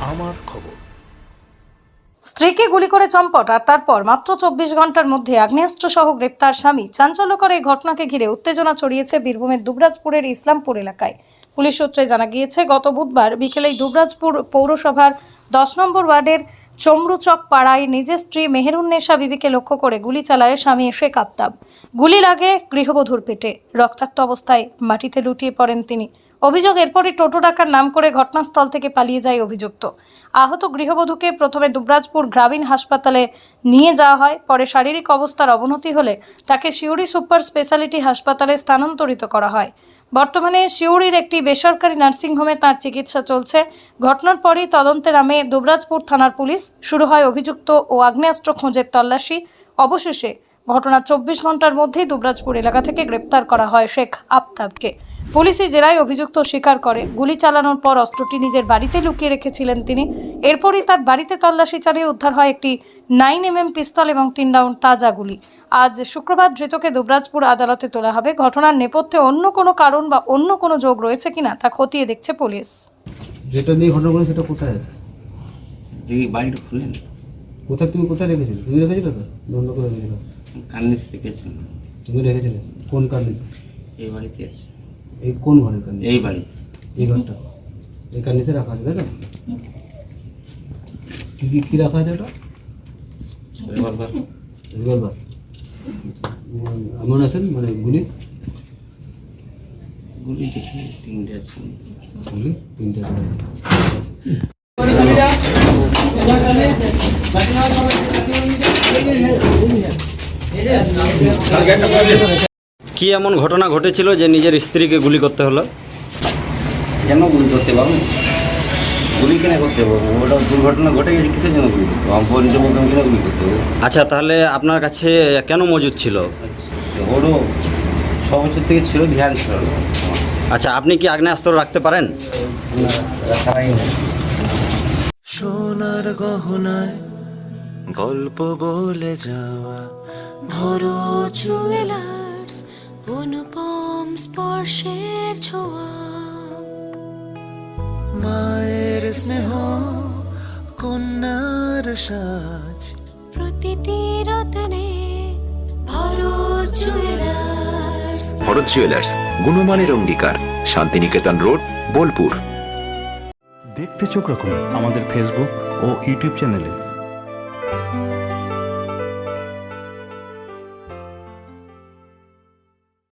আমার খবর। স্ত্রীকে গুলি করে চম্পট আর তারপর মাত্র 24 ঘন্টার মধ্যে আগ্নেয়াস্ত্র সহ গ্রেপ্তার স্বামী। চাঞ্চল্যকর এই ঘটনাকে ঘিরে উত্তেজনা ছড়িয়েছে বীরভূমের দুবরাজপুরের ইসলামপুর এলাকায়। পুলিশ সূত্রে জানা গিয়েছে, গত বুধবার বিকেলেই দুবরাজপুর পৌরসভার 10 নম্বর ওয়ার্ডের চমরুচক পাড়ায় নিজের স্ত্রী মেহেরুন্নেসা বিবিকে লক্ষ্য করে গুলি চালায় স্বামী শেখ আফতাব। গুলি লাগে গৃহবধূর পেটে। রক্তাক্ত অবস্থায় মাটিতে লুটিয়ে পড়েন তিনি। অভিযোগ, এরপরই টোটো ডাকার নাম করে ঘটনাস্থল থেকে পালিয়ে যায় অভিযুক্ত। আহত গৃহবধূকে প্রথমে দুবরাজপুর গ্রামীণ হাসপাতালে নিয়ে যাওয়া হয়। পরে শারীরিক অবস্থার অবনতি হলে তাকে সিউড়ি সুপার স্পেশালিটি হাসপাতালে স্থানান্তরিত করা হয়। বর্তমানে সিউড়ির একটি বেসরকারি নার্সিংহোমে তার চিকিৎসা চলছে। ঘটনার পরই তদন্তে নামে দুবরাজপুর থানার পুলিশ। শুরু হয় অভিযুক্ত ও আগ্নেয়াস্ত্র খোঁজের তল্লাশি। অবশেষে ঘটনার 24 ঘন্টার মধ্যেই দুবরাজপুর এলাকা থেকে গ্রেপ্তার করা হয় শেখ আফতাবকে। পুলিশি জেরায় অভিযুক্ত স্বীকার করে, গুলি চালানোর পর অস্ত্রটি নিজের বাড়িতে লুকিয়ে রেখেছিলেন তিনি। এরপরই তার বাড়িতে তল্লাশি চালিয়ে উদ্ধার হয় একটি 9mm পিস্তল এবং 3 রাউন্ড তাজা গুলি। আজ শুক্রবার ধৃতকে দুবরাজপুর আদালতে তোলা হবে। ঘটনার নেপথ্যে অন্য কোনো কারণ বা অন্য কোনো যোগ রয়েছে কিনা তা খতিয়ে দেখছে পুলিশ। যেটা নিয়ে ঘটনা করে সেটা কোথায় আছে? এই বাড়িটা খুলেন। কোথায় তুমি কোথায় রেখেছিলে? তুমি রেখেছিলে তো? বন্ধ করে রেখেছিলে? কান্নিস রেখেছিল। তুমি রেখেছিলে কোন কার্নিসে? এই বাড়িতে আছে। এই কোন ঘরের কার্নিস? এই বাড়ি, এই ঘরটা, এই কার্নিসে রাখা আছে, তাই তো? কি রাখা আছে ওটা? রিভলভার। রিভলভার। এমন আছেন মানে গুলি? গুলি দেখি 3টে আছে। গুলি 3টে আছে। কি এমন ঘটনা ঘটেছিল যে নিজের স্ত্রীকে গুলি করতে হলো? কেন গুলি করতে পারবো? গুলি কেন করতে পারবো? ওটা দুর্ঘটনা ঘটে গেছে, কিসের জন্য গুলি করতে হবে? পরিচয় বলতে কেন গুলি করতে হবে? আচ্ছা, তাহলে আপনার কাছে কেন মজুদ ছিল? ওরও 6 বছর থেকে ছিল, ধ্যান ছিল। আচ্ছা, আপনি কি আগ্নেয়াস্ত্র রাখতে পারেন? সোনার গহনায় গল্প বলে যাওয়া ভরো জুয়েলার্স, অনুপম স্পর্শের ছোঁয়া, মায়ের স্নেহ, কন্যার সাজ, প্রতিটি রতনে ভরো জুয়েলার্স। ভরত জুয়েলার্স, গুণমানের অঙ্গীকার, শান্তিনিকেতন রোড, বোলপুর। দেখতে চোখ রাখুন আমাদের ফেসবুক ও ইউটিউব চ্যানেলে।